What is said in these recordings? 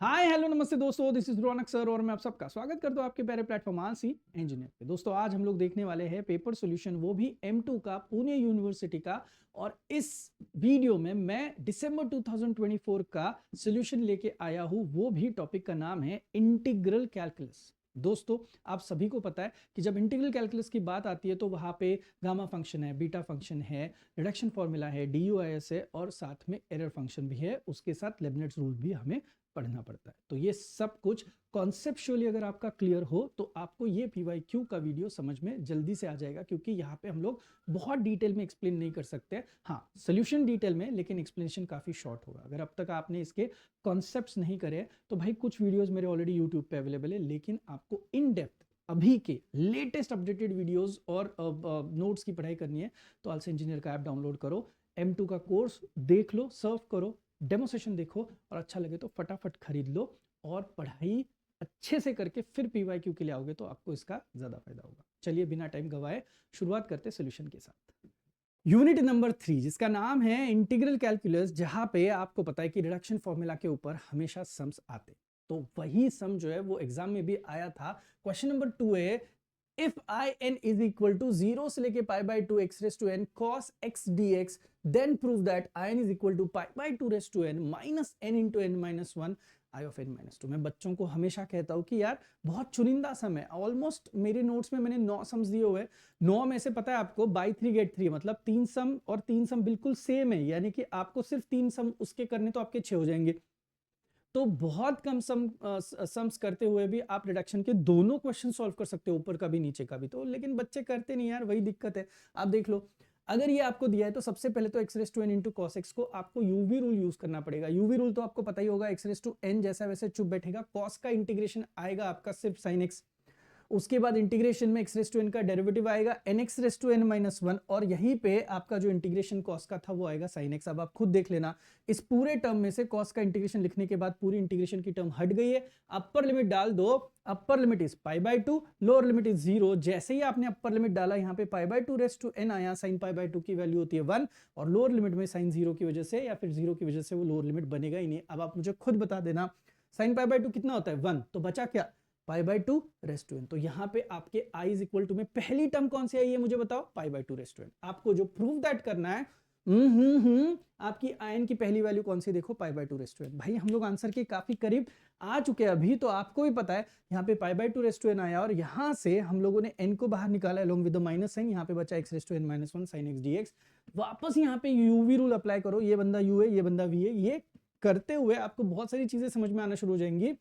Hi hello नमस्ते दोस्तों, this is Raunak sir और मैं आप सबका स्वागत करता हूं आपके प्यारे प्लेटफॉर्म आरसी इंजीनियर पे। दोस्तों आज हम लोग देखने वाले हैं पेपर सॉल्यूशन, वो भी M2 का, पुणे यूनिवर्सिटी का। और इस वीडियो में मैं दिसंबर 2024 का सॉल्यूशन लेके आया हूं, वो भी टॉपिक का नाम है इंटीग्रल कैलकुलस। दोस्तों आप सभी को पता है कि जब इंटीग्रल कैलकुलस की बात आती है तो वहां पे गामा फंक्शन है, बीटा फंक्शन है, रिडक्शन फॉर्मूला है, DUIS है और साथ में एरर फंक्शन भी है, उसके साथ लेबनिट्ज रूल भी हमें पढ़ना पड़ता है। तो ये सब कुछ कॉन्सेप्चुअली अगर आपका क्लियर हो तो आपको ये PYQ का वीडियो समझ में जल्दी से आ जाएगा, क्योंकि यहाँ पे हम लोग बहुत डिटेल में एक्सप्लेन नहीं कर सकते। हाँ, सोल्यूशन डिटेल में, लेकिन एक्सप्लेनेशन काफी शॉर्ट होगा। अगर अब तक आपने इसके कॉन्सेप्ट्स नहीं करे तो भाई कुछ वीडियोस मेरे ऑलरेडी यूट्यूब पे अवेलेबल है, लेकिन आपको इन डेप्थ अभी के लेटेस्ट अपडेटेड वीडियोस और नोट्स की पढ़ाई करनी है तो आलसी इंजीनियर का ऐप डाउनलोड करो, M2 का कोर्स देख लो, सर्व करो, डेमोस्ट्रेशन देखो और अच्छा लगे तो फटाफट खरीद लो और पढ़ाई अच्छे से करके फिर PYQ के लिए आओगे तो आपको इसका ज्यादा फायदा होगा। चलिए बिना टाइम गवाए शुरुआत करते सॉल्यूशन के साथ। यूनिट नंबर 3 जिसका नाम है इंटीग्रल कैलकुलस, जहां पे आपको पता है कि रिडक्शन फॉर्मूला के ऊपर हमेशा सम्स आते, तो वही सम जो है वो एग्जाम में भी आया था। क्वेश्चन नंबर 2 है, if I n is equal to 0 से लेके pi by 2 x raise to n cos x d x, then prove that I n is equal to pi by 2 raise to n minus n into n minus 1 I of n minus 2। मैं बच्चों को हमेशा कहता हूं कि यार बहुत चुनिंदा सम है, ऑलमोस्ट मेरे नोट्स में मैंने 9 सम्स दिए हुए, 9 में से पता है आपको बाई 3 गेट 3, मतलब 3 सम और 3 सम बिल्कुल सेम है, यानी कि आपको सिर्फ 3 सम उसके करने तो आपके 6 हो जाएंगे। तो बहुत कम सम्स करते हुए भी आप रिडक्शन के दोनों क्वेश्चन सॉल्व कर सकते हो, ऊपर का भी नीचे का भी। तो लेकिन बच्चे करते नहीं यार, वही दिक्कत है। आप देख लो, अगर ये आपको दिया है तो सबसे पहले तो x raise to n into cos x को आपको यूवी रूल यूज करना पड़ेगा। यूवी रूल तो आपको पता ही होगा, एक्स रेस टू एन जैसा वैसे चुप बैठेगा, कॉस का इंटीग्रेशन आएगा आपका सिर्फ साइन एक्स, उसके बाद इंटीग्रेशन में एक्स रेस टू एन का डेरिवेटिव आएगा n x raise to n minus 1, और यहीं पे आपका जो इंटीग्रेशन कॉस का था वो आएगा साइन एक्स। अब आप खुद देख लेना, इस पूरे टर्म में से कॉस का इंटीग्रेशन लिखने के बाद पूरी इंटीग्रेशन की टर्म हट गई है, अपर लिमिट डाल दो, upper limit is pi by 2, lower limit is 0। जैसे ही आपने अपर लिमिट डाला, यहाँ पे pi by 2 raise to n आया, साइन पाई बाई 2 की वैल्यू होती है 1, और लोअर लिमिट में साइन 0 की वजह से या फिर 0 की वजह से वो लोअर लिमिट बनेगा ही नहीं। अब आप मुझे खुद बता देना, साइन पाई बाई 2 कितना होता है 1, तो बचा क्या, pi by 2 raise to n. तो यहाँ पे आपके आई इज इक्वल टू में पहली टर्म कौन सी आई है मुझे बताओ, pi by 2 raise to n. आपको जो प्रूव दैट करना है, आपकी आयन की पहली वैल्यू कौन सी, देखो pi by 2 raise to n. भाई हम लोग आंसर के काफी करीब आ चुके हैं अभी, तो आपको भी पता है यहाँ पे pi by 2 raise to n आया, और यहाँ से हम लोगों ने एन को बाहर निकाला along with the minus sine, यहाँ पे बचा x raise to n minus 1 sine x d x. वापस यहाँ पे यूवी रूल अप्लाई करो, ये बंदा यू है, ये बंदा वी है, ये करते हुए आपको बहुत सारी चीजें समझ में आना शुरू हो जाएंगी।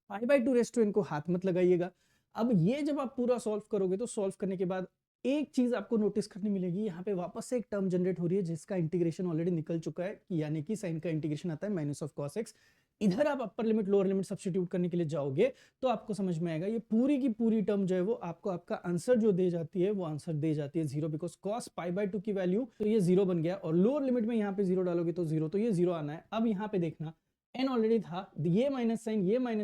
Pi by 2 raise to n को हाथ मत लगाइएगा। अब ये जब आप पूरा सॉल्व करोगे तो सॉल्व करने के बाद एक चीज आपको नोटिस करने मिलेगी, यहाँ पे वापस से एक टर्म जनरेट हो रही है जिसका इंटीग्रेशन ऑलरेडी निकल चुका है, यानी कि साइन का इंटीग्रेशन आता है माइनस ऑफ कॉस एक्स। इधर आप upper limit lower limit substitute करने के लिए जाओगे तो आपको समझ में आएगा ये पूरी की पूरी टर्म जो है वो आपको आपका आंसर जो दे जाती है वो आंसर दे जाती है 0, बिकॉज कॉस पाई बाई 2 की वैल्यू तो ये 0 बन गया, और लोअर लिमिट में यहाँ पे 0 डालोगे तो 0, तो ये 0 आना है। अब यहाँ पे देखना, एन ऑलरेडी था, ये माइनस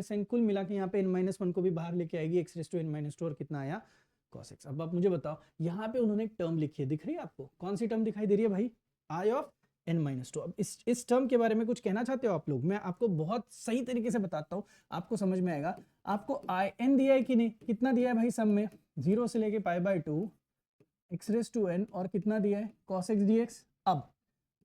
साइन कुल मिला के यहाँ पे एन माइनस 1 को भी बाहर लेके आएगी, x raise to n minus 2, और कितना आया कॉस एक्स। अब आप मुझे बताओ, यहाँ पे उन्होंने एक टर्म लिखी है, दिख रही है आपको, कौन सी टर्म दिखाई दे रही है भाई, आई ऑफ एन माइनस 2। अब इस टर्म के बारे में कुछ कहना चाहते हो आप लोग, मैं आपको बहुत सही तरीके से बताता हूँ, आपको समझ में आएगा। आपको आई एन दिया है कि नहीं, कितना दिया है भाई सम में, 0 से लेके pi by 2 x raise to n, और कितना दिया है कॉस एक्स डीएक्स। अब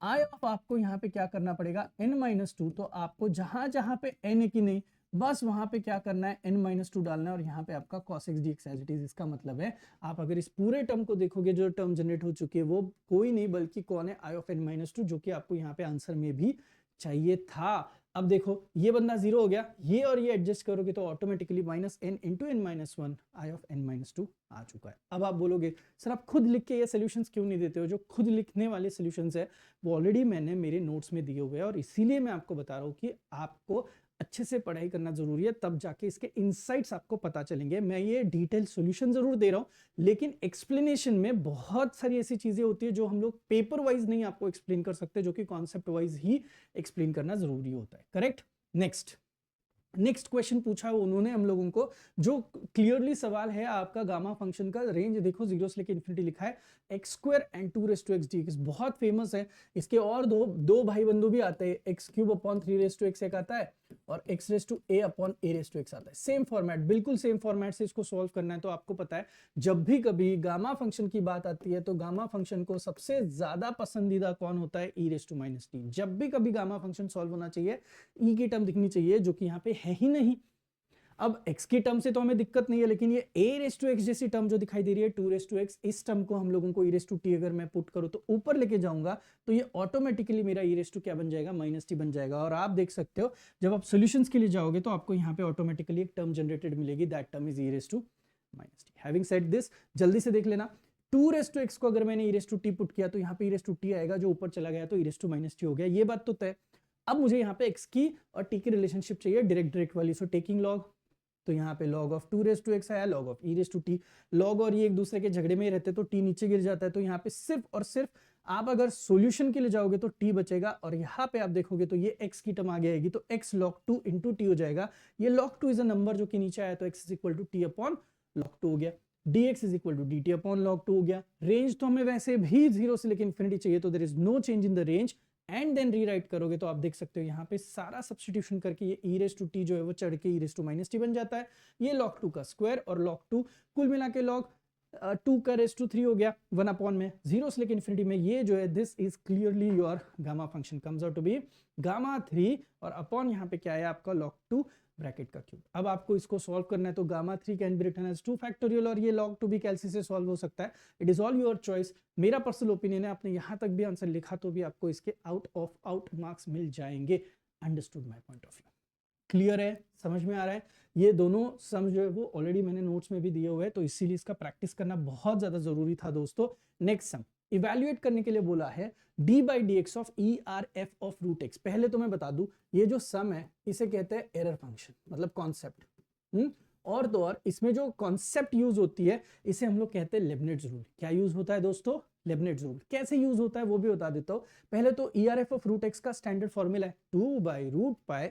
आई ऑफ आपको यहाँ पे क्या करना पड़ेगा, n माइनस 2, तो आपको जहां जहां पे n है कि नहीं, बस वहां पे क्या करना है, n माइनस 2 डालना है, और यहाँ पे आपका cos x dx as it is. इसका मतलब है आप अगर इस पूरे टर्म को देखोगे, जो टर्म जनरेट हो चुकी है वो कोई नहीं बल्कि कौन है, आई ऑफ n माइनस 2, जो कि आपको यहाँ पे आंसर में भी चाहिए था। अब देखो ये बंदा 0 हो गया, ये और ये एडजस्ट करोगे तो automatically minus n into n minus 1 I of n minus 2 आ चुका है। अब आप बोलोगे सर आप खुद लिख के ये सोल्यूशंस क्यों नहीं देते हो, जो खुद लिखने वाले सोल्यूशंस है वो ऑलरेडी मैंने मेरे नोट्स में दिए हुए हैं, और इसीलिए मैं आपको बता रहा हूँ कि आपको अच्छे से पढ़ाई करना जरूरी है, तब जाके इसके इनसाइट्स आपको पता चलेंगे। मैं ये डिटेल सॉल्यूशन जरूर दे रहा हूँ, लेकिन एक्सप्लेनेशन में बहुत सारी ऐसी चीजें होती है जो हम लोग पेपर वाइज नहीं आपको एक्सप्लेन कर सकते, जो कि कॉन्सेप्ट वाइज ही एक्सप्लेन करना जरूरी होता है। करेक्ट। नेक्स्ट क्वेश्चन पूछा है उन्होंने हम लोगों को, जो क्लियरली सवाल है आपका गामा फंक्शन का, रेंज देखो 0 से लेकर इन्फिनिटी लिखा है, x square and 2 raise to x d x, बहुत फेमस है। इसके और दो भाई बंधु भी आते हैं, x cube upon 3 raise to x एक आता है, और x raise to a upon a raise to x आता है। सेम फॉर्मेट, बिल्कुल सेम फॉर्मेट से इसको सॉल्व करना है। तो आपको पता है जब भी कभी गामा फंक्शन की बात आती है तो गामा फंक्शन को सबसे ज्यादा पसंदीदा कौन होता है, e raise to minus t. जब भी कभी गामा फंक्शन सॉल्व होना चाहिए e की टर्म दिखनी चाहिए, जो कि यहाँ पे है ही नहीं। अब x की टर्म से तो हमें दिक्कत नहीं है, लेकिन ये a रेस टू x जैसी टर्म जो दिखाई दे रही है 2 रेस टू x, इस टर्म को हम लोगों को e रेस टू t अगर मैं पुट करूं तो ऊपर लेके जाऊंगा तो ये ऑटोमेटिकली मेरा e रेस टू क्या बन जाएगा, माइनस टी बन जाएगा। और आप देख सकते हो जब आप सॉल्यूशंस के लिए जाओगे तो आपको यहाँ पे ऑटोमेटिकली एक टर्म जनरेटेड मिलेगी, that term is e raise to minus t. Having said this, जल्दी से देख लेना 2 रेस टू x को अगर मैंने e raise to t put किया तो यहाँ पे e रेस टू t आएगा, जो ऊपर चला गया तो e raise to minus t हो गया। ये बात तो तय। अब मुझे यहाँ पे x की और t की रिलेशनशिप चाहिए डायरेक्ट वाली। सो टेकिंग लॉग, तो यहाँ पे log of 2 raise to x आया, log of e raise to t। log और ये एक दूसरे के झगड़े में ही रहते तो t नीचे गिर जाता है, तो यहाँ पे सिर्फ और सिर्फ आप अगर सॉल्यूशन के लिए जाओगे तो t बचेगा, और यहाँ पे आप देखोगे तो ये x की टर्म आगे आएगी तो x log 2 इंटू टी हो जाएगा। ये log 2 इज अ नंबर जो कि नीचे आया तो x is equal to t upon log 2 हो गया, dx is equal to dt upon log 2 हो गया। रेंज तो हमें वैसे भी 0 से लेकर इंफिनिटी चाहिए, तो there is no change in the range. And then rewrite करोगे तो आप देख सकते हो यहाँ पे सारा सब्स्टिट्यूशन करके ये e रेस टू t जो है वो चढ़ के e raise to minus t बन जाता है। ये log 2 का स्क्वायर और log 2 कुल मिला के log 2 का रेस टू 3 हो गया 1 अपॉन में 0 से लेकर इंफिनिटी में। ये जो है this is clearly your gamma function comes out to be gamma 3, और अपॉन यहाँ पे क्या है आपका log 2 ब्रैकेट का क्यूब। अब आपको इसको सॉल्व करना है तो gamma 3 can be written as 2 factorial, और ये log 2 भी कैलसी से सॉल्व हो सकता है। It is all your choice. मेरा पर्सनल ओपिनियन है, आपने यहाँ तक भी आंसर लिखा तो भी आपको इसके आउट मार्क्स मिल जाएंगे। Understood my point of view? Clear है, समझ में आ रहा है? ये दोनों सम जो है वो ऑलरेडी मैंने नोट्स में भी दिए हुए हैं, तो इसीलिए इसका प्रैक्टिस करना बहुत ज्यादा जरूरी था दोस्तों। नेक्स्ट सम इवैल्यूएट करने के लिए बोला है d by dx of e r f of root x। पहले तो मैं बता दूं ये जो सम है इसे कहते हैं एरर फंक्शन, मतलब कॉन्सेप्ट। और तो और इसमें जो कॉन्सेप्ट यूज होती है इसे हम लोग कहते हैं लेबनिट्ज रूल। क्या यूज होता है दोस्तों? लेबनिट्ज रूल। कैसे यूज होता है वो भी बता देता हूं। पहले तो e r f of root x का स्टैंडर्ड फॉर्मूला है 2 बाई रूट पाई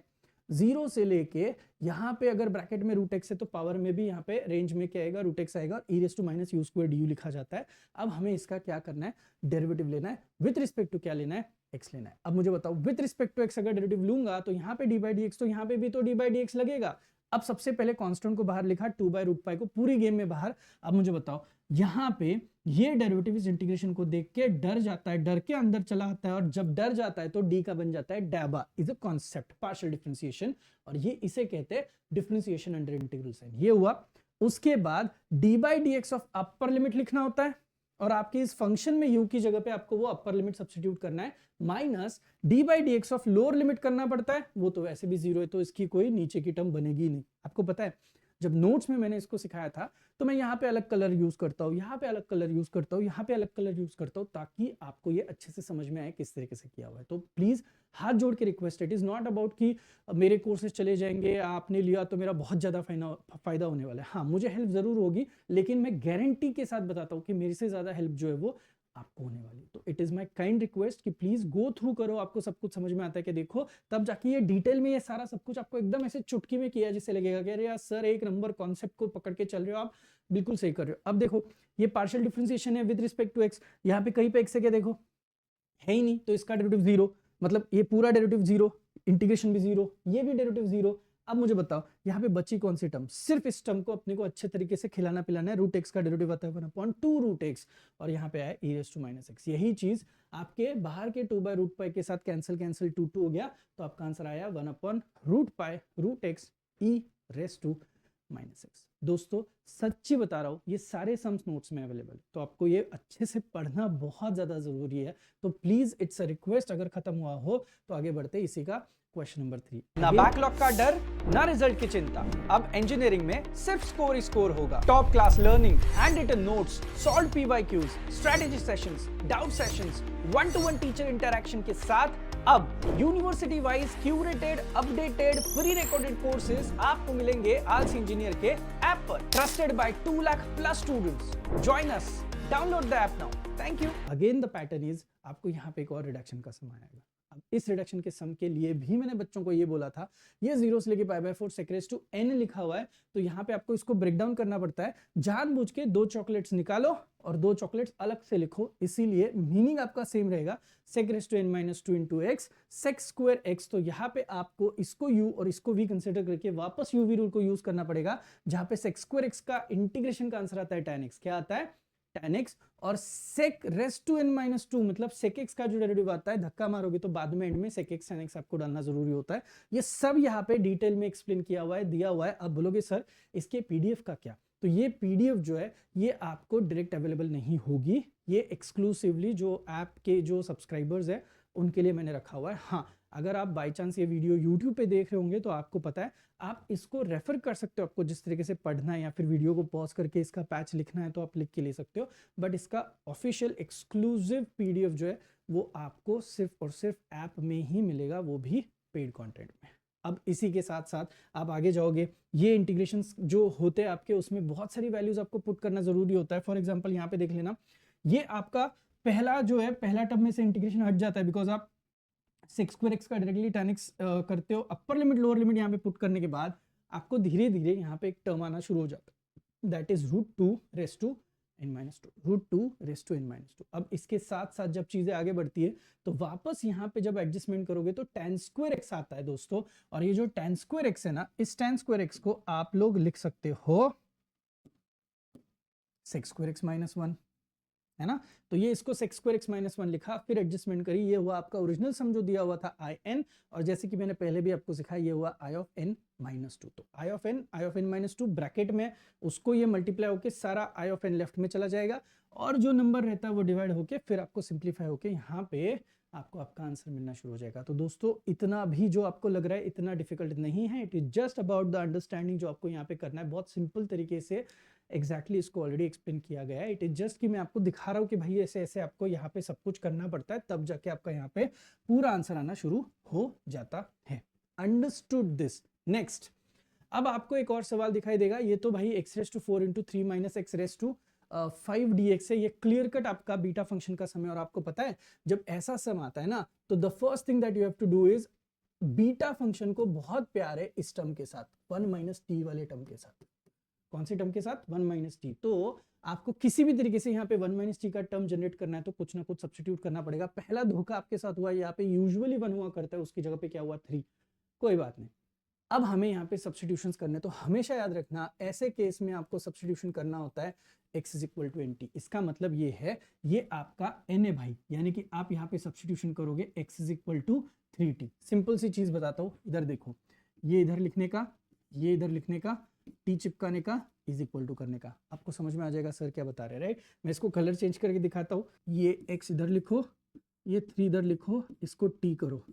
0 से लेके यहाँ पे अगर ब्रैकेट में रूट एक्स है तो पावर में भी यहाँ पे रेंज में क्या आएगा, रूट एक्स आएगा, और e raise to minus u square D U लिखा जाता है। अब हमें इसका क्या करना है, डेरिवेटिव लेना है। विथ रिस्पेक्ट टू क्या लेना है, एक्स लेना है। अब मुझे बताओ विथ रिस्पेक्ट टू एक्स अगर डेरिवेटिव लूंगा तो यहाँ पे डी बाई डी एक्स, तो यहाँ पे भी तो डी बाई डी एक्स लगेगा। अब सबसे पहले कांस्टेंट को बाहर लिखा 2 बाई रूट पाई को पूरी गेम में बाहर। अब मुझे बताओ यहाँ पे ये डेरिवेटिव इस इंटीग्रेशन को देख के डर जाता है, डर के अंदर चला आता है, और जब डर जाता है तो डी का बन जाता है डैबा। Is a concept partial differentiation, और ये इसे कहते हैं डिफरेंशिएशन अंडर इंटीग्रल साइन। ये हुआ। उसके बाद D by D x of upper limit लिखना होता है, और आपके इस फंक्शन में u की जगह पे आपको वो अपर लिमिट सब्स्टिट्यूट करना है, minus D by D x of lower limit करना पड़ता है। वो तो वैसे भी 0 है तो इसकी कोई नीचे की टर्म बनेगी नहीं। आपको पता है जब नोट्स में मैंने इसको सिखाया था तो मैं यहाँ पे अलग कलर यूज करता हूँ, यहाँ पे अलग कलर यूज करता हूँ, यहाँ पे अलग कलर यूज करता हूँ, ताकि आपको ये अच्छे से समझ में आए किस तरीके से किया हुआ है। तो प्लीज हाथ जोड़ के request, it is not about कि मेरे कोर्सेज चले जाएंगे, आपने लिया तो मेरा बहुत ज्यादा फायदा होने वाला है। हाँ, मुझे हेल्प जरूर होगी, लेकिन मैं गारंटी के साथ बताता हूँ कि मेरे से ज्यादा हेल्प जो है वो आपको होने वाली। तो it is my kind request कि प्लीज गो थ्रू करो, आपको सब कुछ समझ में आता है कि देखो, तब जाके ये डिटेल में ये सारा सब कुछ आपको एकदम ऐसे चुटकी में किया जिससे लगेगा कि अरे यार सर एक नंबर कॉन्सेप्ट को पकड़ के चल रहे हो आप, बिल्कुल सही कर रहे हो। अब देखो ये पार्शियल डिफरेंशिएशन है विद रिस्पेक्ट टू एक्स, यहाँ पे कहीं पे एक्स है क्या, देखो है ही नहीं, तो इसका डेरिवेटिव 0, मतलब ये पूरा डेरिवेटिव 0, इंटीग्रेशन भी 0, ये भी डेरिवेटिव 0। अब मुझे बताओ यहाँ पे बची कौन सी टर्म, सिर्फ इस टर्म को अपने को अच्छे तरीके से खिलाना पिलाना है। रूट एक्स का डेरिवेटिव आता है 1/2 रूट एक्स, और यहाँ पे आया e raise to minus x. यही चीज आपके बाहर के 2 बाई रूट पाई के साथ कैंसिल 2 हो गया, तो आपका आंसर आया 1/रूट pi root X e raise to minus X. दोस्तों सच्ची बता रहा हूँ ये सारे सम्स नोट्स में अवेलेबल है, तो आपको ये अच्छे से पढ़ना बहुत ज्यादा जरूरी है। तो प्लीज इट्स अ रिक्वेस्ट, अगर खत्म हुआ हो तो आगे बढ़ते इसी का क्वेश्चन नंबर 3। ना बैकलॉग का डर, ना रिजल्ट की चिंता, अब इंजीनियरिंग में सिर्फ स्कोर ही स्कोर होगा। Top class learning, hand written notes, solve PYQs, strategy sessions, doubt sessions, 1-to-1 teacher interaction के साथ अब university wise curated, updated, pre recorded courses आपको मिलेंगे आल्स इंजीनियर के ऐप पर, trusted by 2 lakh plus students. Join us, download the app now. Thank you. Again the pattern is, आपको यहाँ पे एक और रिडक्शन का समय आएगा। अब इस रिडक्शन के सम के लिए भी मैंने बच्चों को ये बोला था, ये 0 से लेके π/4 sec⁻n लिखा हुआ है, तो यहाँ पे आपको इसको ब्रेक डाउन करना पड़ता है। जानबूझ के 2 चॉकलेट्स निकालो और 2 चॉकलेट्स अलग से लिखो, इसीलिए मीनिंग आपका सेम रहेगा, sec⁻n-2 इंटू एक्स sec²x। तो यहाँ पे आपको इसको u और इसको v कंसिडर करके वापस uv रूल को यूज करना पड़ेगा, जहां पे sec²x का इंटीग्रेशन का आंसर आता है tan x। क्या आता है? tan x। और sec⁻n-2 मतलब sec x का जो डेरिवेटिव आता है, धक्का मारोगे तो बाद में एंड में sec x tan x आपको डालना जरूरी होता है। ये सब यहाँ पे डिटेल में एक्सप्लेन किया हुआ है, दिया हुआ है। अब बोलोगे सर इसके पीडीएफ का क्या? तो ये पीडीएफ जो है ये आपको डायरेक्ट अवेलेबल नहीं होगी, ये एक्सक्लूसिवली जो ऐप के जो सब्सक्राइबर्स है उनके लिए मैंने रखा हुआ है। हाँ, अगर आप बाई चांस ये वीडियो यूट्यूब पे देख रहे होंगे तो आपको पता है आप इसको रेफर कर सकते हो, आपको जिस तरीके से पढ़ना है या फिर वीडियो को पॉज करके इसका पैच लिखना है तो आप लिख के ले सकते हो, बट इसका ऑफिशियल एक्सक्लूसिव पीडीएफ जो है वो आपको सिर्फ और सिर्फ ऐप में ही मिलेगा, वो भी पेड कंटेंट में। अब इसी के साथ साथ आप आगे जाओगे, ये इंटीग्रेशंस जो होते हैं आपके उसमें बहुत सारी वैल्यूज आपको पुट करना जरूरी होता है। फॉर एग्जांपल यहाँ पे देख लेना, ये आपका पहला जो है पहला टर्म में से इंटीग्रेशन हट जाता है, बिकॉज आप sec²x का डायरेक्टली tan x करते हो। अपर लिमिट लोअर लिमिट यहाँ पे पुट करने के बाद आपको धीरे धीरे यहाँ पे एक टर्म आना शुरू हो जाता है, दैट इज √2⁻n-2। अब इसके साथ साथ जब चीजें आगे बढ़ती है तो वापस यहाँ पे जब एडजस्टमेंट करोगे तो tan²x आता है दोस्तों। और ये जो tan²x है ना, इस tan²x को आप लोग लिख सकते हो sec²x-1, है ना। तो ये इसको sec²x-1 लिखा, फिर एडजस्टमेंट करी, ये हुआ आपका ओरिजिनल सम जो दिया हुआ था in, और जैसे कि मैंने पहले भी आपको सिखाया ये हुआ i(n-2). तो i(n-2) ब्रैकेट में उसको ये मल्टीप्लाई होके सारा i(n) लेफ्ट में चला जाएगा, और जो नंबर रहता है वो डिवाइड होके फिर आपको सिंप्लीफाई होके यहाँ पे आपको आपका आंसर मिलना शुरू हो जाएगा। तो दोस्तों इतना भी जो आपको लग रहा है इतना डिफिकल्ट नहीं है, it is just about the understanding जो आपको यहाँ पे करना है। बहुत सिंपल तरीके से एग्जैक्टली इसको ऑलरेडी एक्सप्लेन किया गया है। इट इज जस्ट कि मैं आपको दिखा रहा हूँ कि भाई ऐसे ऐसे आपको यहाँ पे सब कुछ करना पड़ता है, तब जाके आपका यहाँ पे पूरा आंसर आना शुरू हो जाता है। Understood this? नेक्स्ट, अब आपको एक और सवाल दिखाई देगा, ये तो भाई x⁴ इंटू 3 - x⁵5 dx है, ये क्लियर कट आपका बीटा फंक्शन का सम है। और आपको पता है जब ऐसा सम आता है ना तो the first thing that you have to do is beta function को बहुत प्यार है इस टर्म के साथ, 1 - t वाले टर्म के साथ। कौन सी टर्म के साथ? 1 - t। तो आपको किसी भी तरीके से यहाँ पे 1 - t का टर्म जनरेट करना है तो कुछ ना कुछ सब्स्टिट्यूट करना पड़ेगा। पहला धोखा आपके साथ हुआ, यहाँ पे यूजुअली 1 हुआ करता है, उसकी जगह पे क्या हुआ 3, कोई बात नहीं। अब हमें यहाँ पे सब्स्टिट्यूशंस करने, तो हमेशा याद रखना ऐसे केस में आपको सब्स्टिट्यूशन करना होता है x = n t। इसका मतलब ये है ये आपका n है भाई, यानी कि आप यहाँ पे सब्स्टिट्यूशन करोगे x = 3t। सिंपल सी चीज बताता हूँ, इधर देखो, ये इधर लिखने का, ये इधर लिखने का, t चिपकाने का, = करने का। आपको समझ में आ जाएगा सर क्या बता रहे हैं, राइट। मैं इसको कलर चेंज करके दिखाता हूँ, ये x इधर लिखो, ये 3 इधर लिखो, इसको t करो,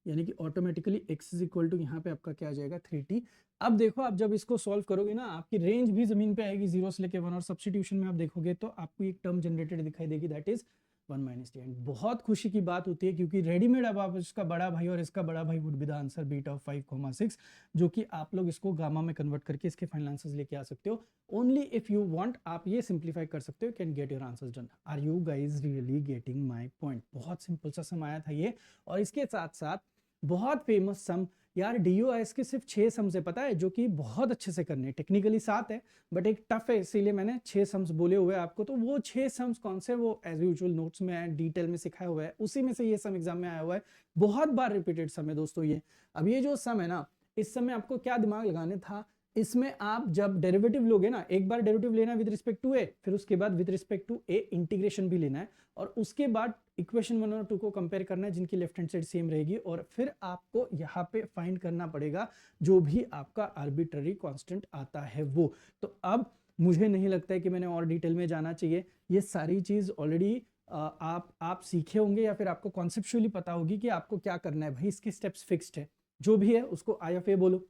यानी कि ऑटोमेटिकली x = यहाँ पे आपका क्या आ जाएगा 3t। अब देखो आप जब इसको सॉल्व करोगे ना, आपकी रेंज भी जमीन पे आएगी 0 से लेके 1, और सब्स्टिट्यूशन में आप देखोगे तो आपको एक टर्म जनरेटेड दिखाई देगी, दैट इज 1 - t। एंड बहुत खुशी की बात होती है क्योंकि रेडीमेड अब आप इसका बड़ा भाई और इसका बड़ा भाई would be the answer beta of 5,6, जो कि आप लोग इसको गामा में कन्वर्ट करके इसके फाइनल आंसर्स लेके आ सकते हो। ओनली इफ यू वांट आप ये सिंप्लीफाई कर सकते हो, can get your answers done. Are you guys really getting my point? बहुत सिंपल सा सम आया था ये। और इसके साथ साथ बहुत फेमस सम यार, DOIS के सिर्फ 6 सम्स है पता है, जो कि बहुत अच्छे से करने हैं। टेक्निकली 7 है बट एक टफ है, इसीलिए मैंने 6 सम्स बोले हुए आपको। तो वो 6 सम्स कौन से, वो एज यूजुअल नोट्स में डिटेल में सिखाया हुआ है, उसी में से ये सम एग्जाम में आया हुआ है। बहुत बार रिपीटेड सम है दोस्तों ये। अब ये जो सम है ना, इस समय आपको क्या दिमाग लगाने था, इसमें आप जब डेरिवेटिव लोगे ना, एक बार डेरिवेटिव लेना विद रिस्पेक्ट टू ए, फिर उसके बाद with respect to a integration भी लेना है, और उसके बाद इक्वेशन 1 और 2 को कंपेयर करना है जिनकी लेफ्ट हैंड साइड सेम रहेगी, और फिर आपको यहाँ पे फाइंड करना पड़ेगा जो भी आपका आर्बिट्ररी कांस्टेंट आता है वो। तो अब मुझे नहीं लगता है कि मैंने और डिटेल में जाना चाहिए, ये सारी चीज ऑलरेडी आप सीखे होंगे या फिर आपको कॉन्सेप्चुअली पता होगी कि आपको क्या करना है। भाई इसके स्टेप्स फिक्स्ड है, जो भी है उसको आई ऑफ ए बोलो,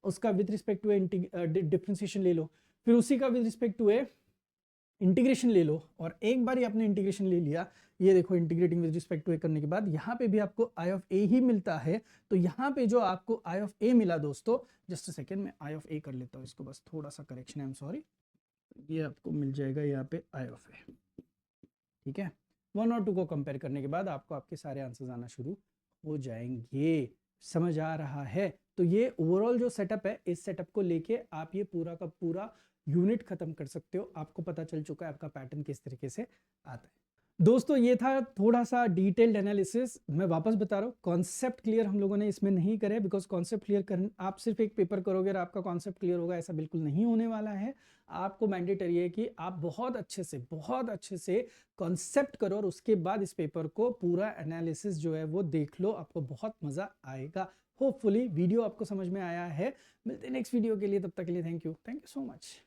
उसका with respect to a differentiation ले लो, फिर उसी का with respect to a integration ले लो, और एक बार ही आपने इंटीग्रेशन ले लिया, ये देखो इंटीग्रेटिंग विद रिस्पेक्ट टू ए करने के बाद यहाँ पे भी आपको आई ऑफ ए ही मिलता है। तो यहाँ पे जो आपको आई ऑफ ए मिला दोस्तों, जस्ट अ सेकेंड मैं आई ऑफ ए कर लेता हूँ इसको, बस थोड़ा सा करेक्शन है, आई एम सॉरी। ये आपको मिल जाएगा यहाँ पे आई ऑफ ए, ठीक है। 1 और 2 को कंपेयर करने के बाद आपको आपके सारे आंसर्स आना शुरू हो जाएंगे। समझ आ रहा है? तो ये ओवरऑल जो सेटअप है, इस सेटअप को लेके आप ये पूरा का पूरा यूनिट खत्म कर सकते हो। आपको पता चल चुका है आपका पैटर्न किस तरीके से आता है। दोस्तों ये था थोड़ा सा डिटेल्ड एनालिसिस। मैं वापस बता रहा हूँ, कॉन्सेप्ट क्लियर हम लोगों ने इसमें नहीं करे, बिकॉज कॉन्सेप्ट क्लियर कर आप सिर्फ एक पेपर करोगे और आपका कॉन्सेप्ट क्लियर होगा, ऐसा बिल्कुल नहीं होने वाला है। आपको मैंडेटरी है कि आप बहुत अच्छे से कॉन्सेप्ट करो और उसके बाद इस पेपर को पूरा एनालिसिस जो है वो देख लो, आपको बहुत मजा आएगा। होपफुली वीडियो आपको समझ में आया है। मिलते हैं नेक्स्ट वीडियो के लिए, तब तक के लिए थैंक यू सो मच।